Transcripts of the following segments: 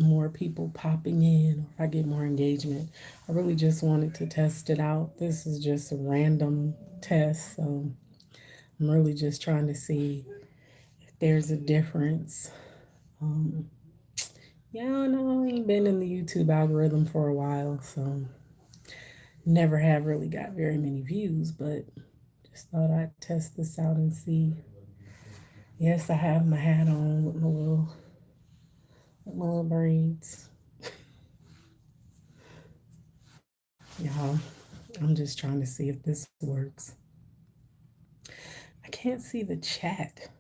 more people popping in, or if I get more engagement. I really just wanted to test it out. This is just a random test, so I'm really just trying to see if there's a difference. Um, yeah, I don't know. I ain't been in the YouTube algorithm for a while, so never have really got very many views, but just thought I'd test this out and see. Yes, I have my hat on with my little braids. Y'all, I'm just trying to see if this works. I can't see the chat.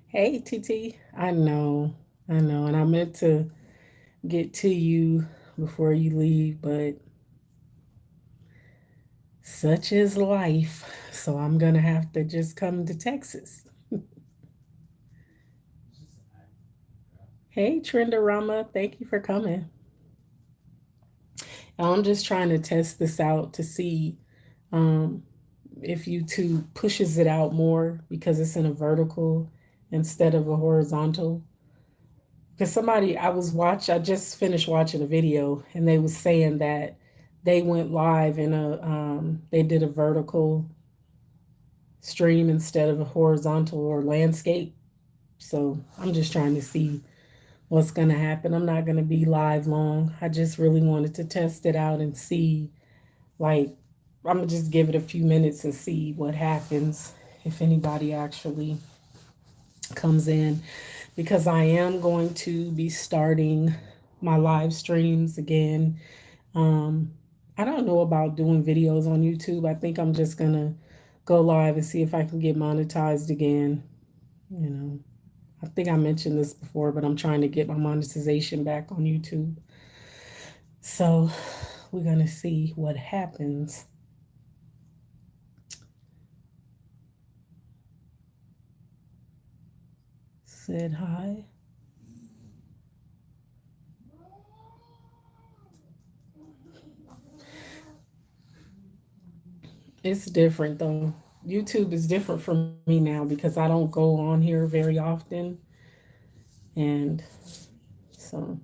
Hey, TT. I know, and I meant to get to you before you leave, but such is life. So I'm gonna have to just come to Texas. Hey, Trendarama, thank you for coming. I'm just trying to test this out to see um, if YouTube pushes it out more because it's in a vertical instead of a horizontal. Because I just finished watching a video and they was saying that they went live they did a vertical stream instead of a horizontal or landscape. So I'm just trying to see what's going to happen. I'm not going to be live long. I just really wanted to test it out and see, like, I'm going to just give it a few minutes and see what happens if anybody actually comes in, because I am going to be starting my live streams again. Um, I don't know about doing videos on YouTube. I think I'm just going to go live and see if I can get monetized again. You know, I think I mentioned this before, but I'm trying to get my monetization back on YouTube. So we're going to see what happens. Said hi. It's different though. YouTube is different for me now because I don't go on here very often. And so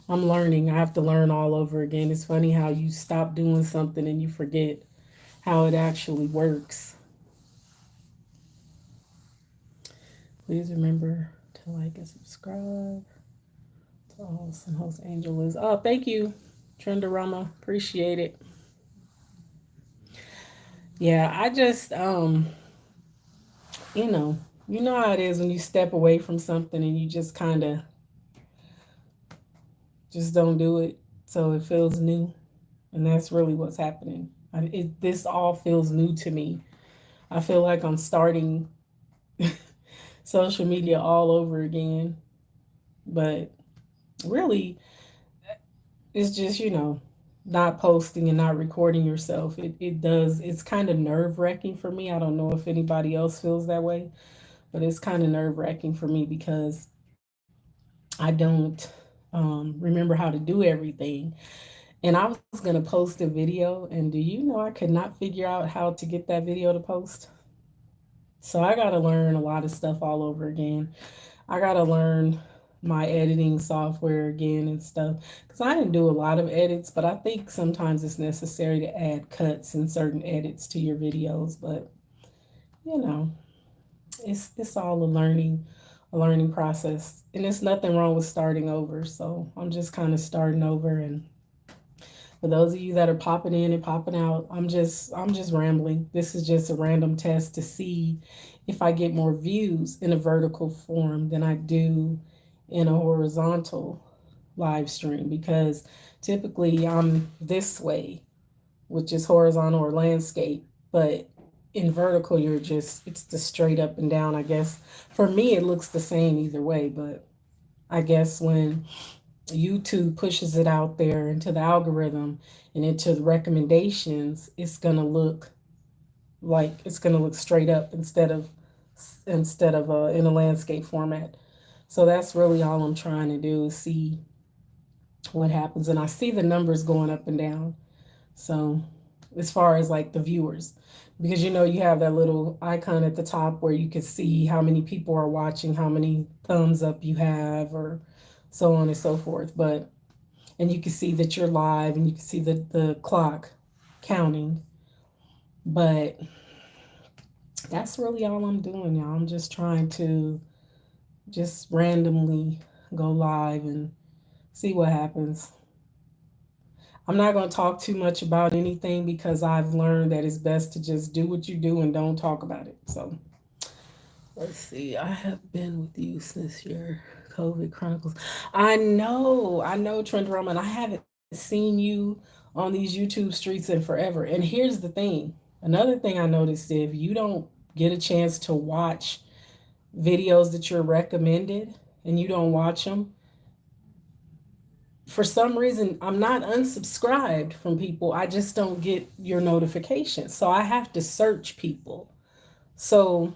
I'm learning. I have to learn all over again. It's funny how you stop doing something and you forget how it actually works. Please remember to like and subscribe to host and host Angel is. Oh, thank you, Trendarama. Appreciate it. Yeah, I just you know, you know how it is when you step away from something and you just kind of just don't do it, so it feels new, and that's really what's happening. This all feels new to me. I feel like I'm starting social media all over again, but really, it's just not posting and not recording yourself. It's kind of nerve wracking for me. I don't know if anybody else feels that way, but it's kind of nerve wracking for me because I don't remember how to do everything. And I was going to post a video, and do you know I could not figure out how to get that video to post? So I got to learn a lot of stuff all over again. I got to learn my editing software again and stuff, because I didn't do a lot of edits, but I think sometimes it's necessary to add cuts and certain edits to your videos. But you know, it's all a learning process, and there's nothing wrong with starting over. So I'm just kind of starting over. And for those of you that are popping in and popping out, I'm just rambling. This is just a random test to see if I get more views in a vertical form than I do in a horizontal live stream, because typically I'm this way, which is horizontal or landscape, but in vertical it's the straight up and down. I guess for me it looks the same either way, but I guess when YouTube pushes it out there into the algorithm and into the recommendations, it's gonna look straight up instead of in a landscape format. So that's really all I'm trying to do is see what happens, and I see the numbers going up and down. So as far as like the viewers, because you have that little icon at the top where you can see how many people are watching, how many thumbs up you have, or so on and so forth. But and you can see that you're live, and you can see the clock counting. But that's really all I'm doing, y'all. I'm just trying to just randomly go live and see what happens. I'm not going to talk too much about anything because I've learned that it's best to just do what you do and don't talk about it. So let's see. I have been with you since your COVID Chronicles. I know, Trent Drummond. I haven't seen you on these YouTube streets in forever. And here's the thing. Another thing I noticed, if you don't get a chance to watch videos that you're recommended and you don't watch them, for some reason, I'm not unsubscribed from people. I just don't get your notifications. So I have to search people. So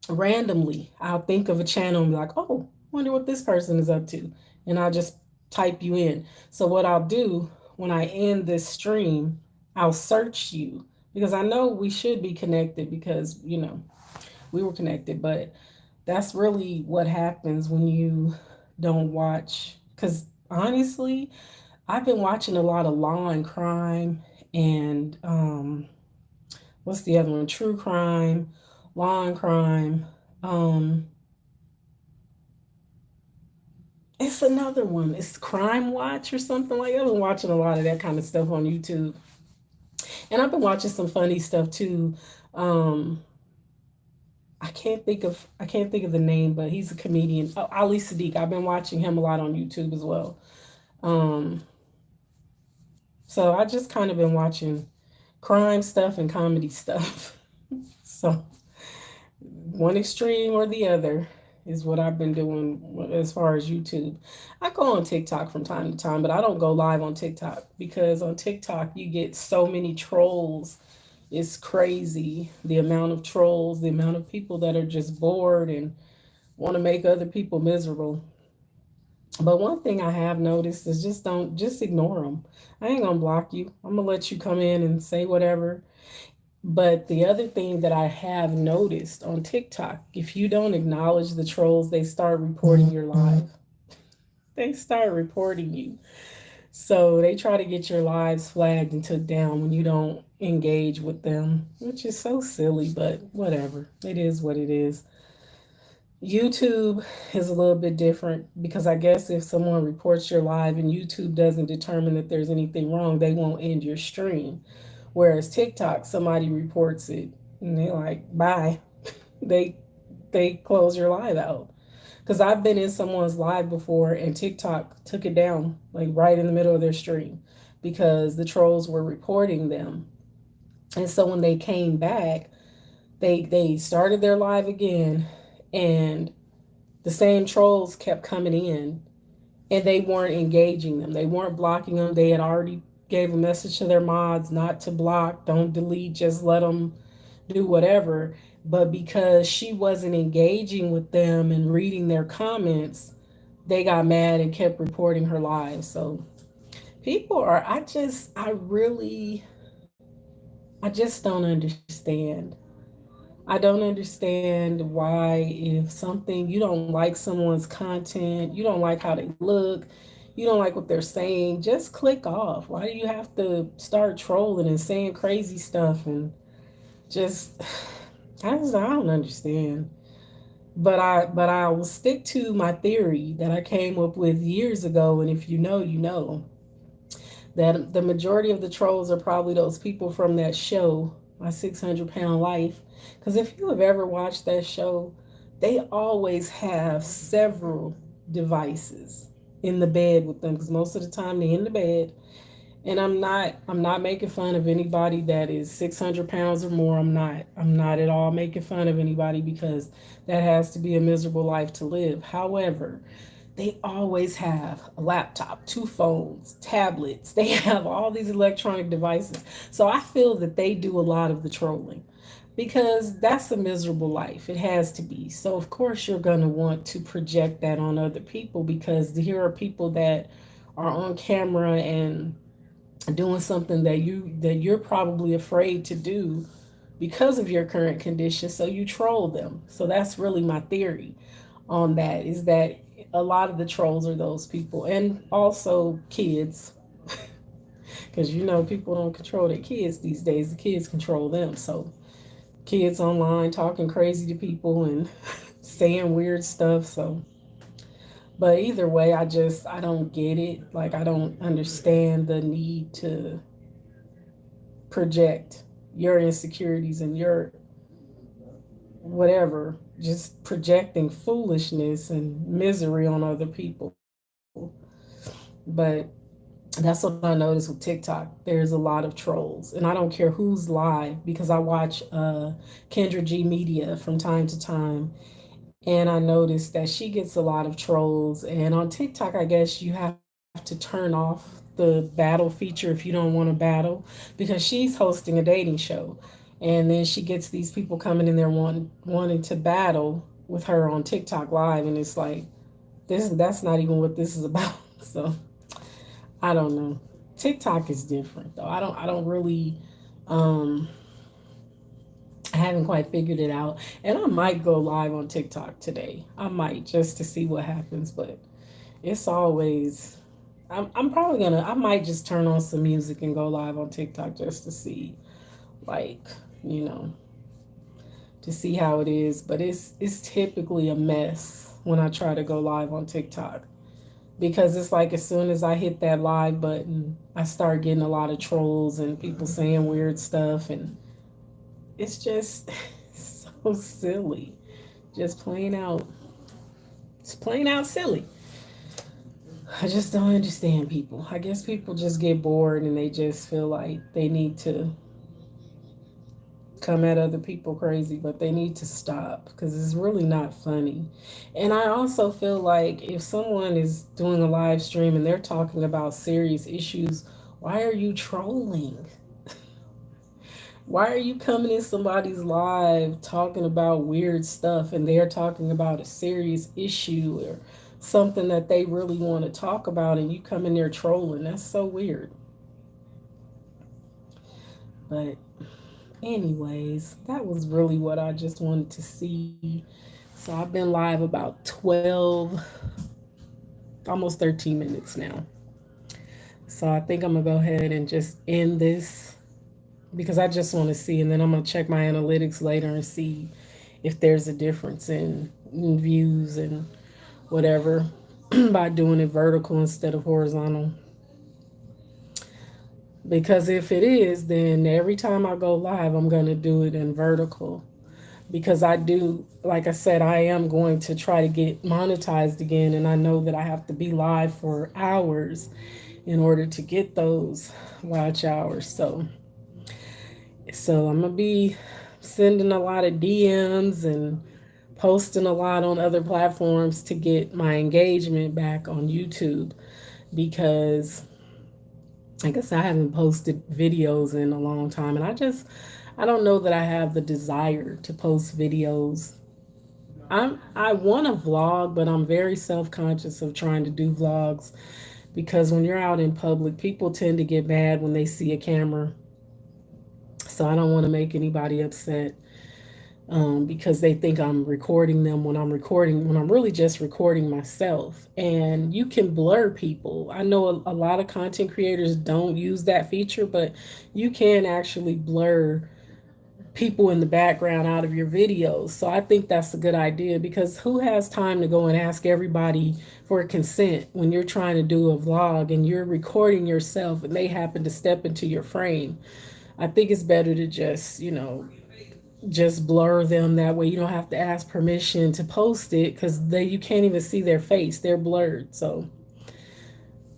randomly, I'll think of a channel and be like, oh, wonder what this person is up to. And I'll just type you in. So what I'll do when I end this stream, I'll search you because I know we should be connected because, we were connected. But that's really what happens when you don't watch. Because honestly, I've been watching a lot of law and crime and what's the other one? True crime, law and crime. Um, it's another one. It's Crime Watch or something like that. I've been watching a lot of that kind of stuff on YouTube. And I've been watching some funny stuff too. Um, I can't think of the name, but he's a comedian. Oh, Ali Sadiq. I've been watching him a lot on YouTube as well. Um, so I just kind of been watching crime stuff and comedy stuff. So one extreme or the other is what I've been doing as far as YouTube. I go on TikTok from time to time, but I don't go live on TikTok because on TikTok you get so many trolls. It's crazy the amount of trolls, the amount of people that are just bored and want to make other people miserable. But one thing I have noticed is just ignore them. I ain't gonna block you. I'm gonna let you come in and say whatever. But the other thing that I have noticed on TikTok, if you don't acknowledge the trolls, they start reporting your live. They start reporting you. So they try to get your lives flagged and took down when you don't engage with them, which is so silly, but whatever. It is what it is. YouTube is a little bit different because I guess if someone reports your live and YouTube doesn't determine that there's anything wrong, they won't end your stream. Whereas TikTok, somebody reports it and they like, bye. They they close your live out. Because I've been in someone's live before and TikTok took it down like right in the middle of their stream because the trolls were reporting them. And so when they came back, they started their live again and the same trolls kept coming in and they weren't engaging them. They weren't blocking them. They had already gave a message to their mods not to block, don't delete, just let them do whatever. But because she wasn't engaging with them and reading their comments, they got mad and kept reporting her live. So people are, I just don't understand. I don't understand why, if something, you don't like someone's content, you don't like how they look, you don't like what they're saying, just click off. Why do you have to start trolling and saying crazy stuff and just I don't understand. But I will stick to my theory that I came up with years ago, and if you know, you know that the majority of the trolls are probably those people from that show, My 600 Pound Life. Because if you have ever watched that show, they always have several devices in the bed with them because most of the time they're in the bed. And I'm not making fun of anybody that is 600 pounds or more. I'm not at all making fun of anybody because that has to be a miserable life to live. However, they always have a laptop, two phones, tablets. They have all these electronic devices. So I feel that they do a lot of the trolling because that's a miserable life. It has to be. So, of course, you're going to want to project that on other people because here are people that are on camera and doing something that you're probably afraid to do, because of your current condition, so you troll them. So that's really my theory on that, is that a lot of the trolls are those people, and also kids, because people don't control their kids these days. The kids control them. So kids online talking crazy to people and saying weird stuff. So, but either way, I don't get it. Like, I don't understand the need to project your insecurities and your whatever, just projecting foolishness and misery on other people. But that's what I noticed with TikTok. There's a lot of trolls, and I don't care who's live, because I watch Kendra G Media from time to time, and I noticed that she gets a lot of trolls. And on TikTok, I guess you have to turn off the battle feature if you don't want to battle, because she's hosting a dating show, and then she gets these people coming in there wanting to battle with her on TikTok live, and it's like, that's not even what this is about. So I don't know. TikTok is different though. I don't really um I haven't quite figured it out. And I might go live on TikTok today. I might, just to see what happens, but it's always I'm probably gonna I might just turn on some music and go live on TikTok just to see, like, you know, to see how it is. But it's typically a mess when I try to go live on TikTok, because it's like as soon as I hit that live button, I start getting a lot of trolls and people saying weird stuff, and it's just so silly. Just plain out, it's plain out silly. I just don't understand people. I guess people just get bored and they just feel like they need to come at other people crazy, but they need to stop because it's really not funny. And I also feel like if someone is doing a live stream and they're talking about serious issues, why are you trolling? Why are you coming in somebody's live talking about weird stuff and they're talking about a serious issue or something that they really want to talk about, and you come in there trolling? That's so weird. But anyways, that was really what I just wanted to see. So I've been live about 12, almost 13 minutes now. So I think I'm going to go ahead and just end this because I just want to see, and then I'm going to check my analytics later and see if there's a difference in views and whatever by doing it vertical instead of horizontal. Because if it is, then every time I go live, I'm going to do it in vertical. Because I do, like I said, I am going to try to get monetized again. And I know that I have to be live for hours in order to get those watch hours. So I'm going to be sending a lot of DMs and posting a lot on other platforms to get my engagement back on YouTube, because I guess I haven't posted videos in a long time, and I don't know that I have the desire to post videos. I want to vlog, but I'm very self-conscious of trying to do vlogs, because when you're out in public, people tend to get mad when they see a camera. So I don't want to make anybody upset, because they think I'm recording them when I'm really just recording myself. And you can blur people. I know a lot of content creators don't use that feature, but you can actually blur people in the background out of your videos. So I think that's a good idea, because who has time to go and ask everybody for consent when you're trying to do a vlog and you're recording yourself and they happen to step into your frame? I think it's better to just blur them. That way you don't have to ask permission to post it, because you can't even see their face, they're blurred. So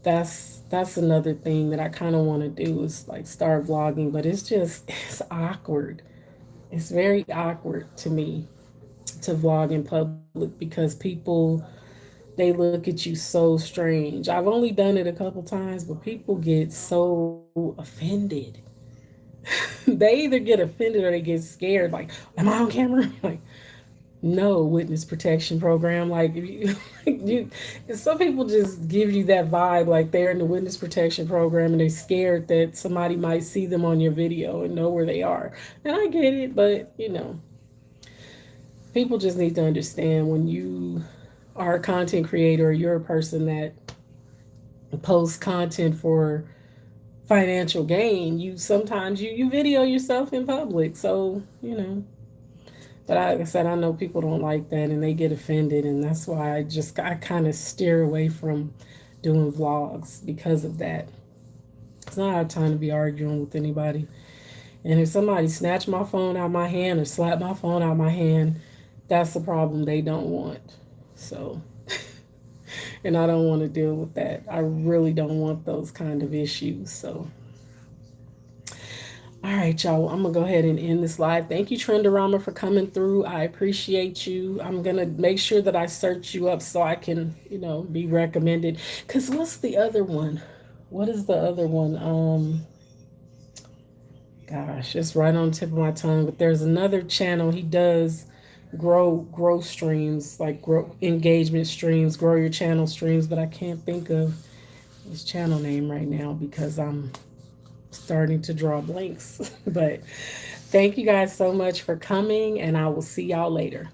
that's another thing that I kind of want to do, is like start vlogging, but it's awkward. It's very awkward to me to vlog in public, because people, they look at you so strange. I've only done it a couple times, but people get so offended. They either get offended or they get scared, like, am I on camera? Like, no witness protection program. Like, if you, some people just give you that vibe like they're in the witness protection program and they're scared that somebody might see them on your video and know where they are. And I get it, but people just need to understand when you are a content creator, you're a person that posts content for financial gain. You sometimes you video yourself in public, so But like I said, I know people don't like that and they get offended, and that's why I kind of steer away from doing vlogs because of that. It's not have time to be arguing with anybody. And if somebody snatch my phone out of my hand or slap my phone out of my hand, that's the problem they don't want. So, and I don't want to deal with that. I really don't want those kind of issues. So, all right, y'all. I'm gonna go ahead and end this live. Thank you, Trendorama, for coming through. I appreciate you. I'm gonna make sure that I search you up so I can, be recommended. Cause what's the other one? What is the other one? Gosh, it's right on the tip of my tongue. But there's another channel. He does grow streams, like grow engagement streams, grow your channel streams. But I can't think of his channel name right now because I'm starting to draw blanks. But thank you guys so much for coming, and I will see y'all later.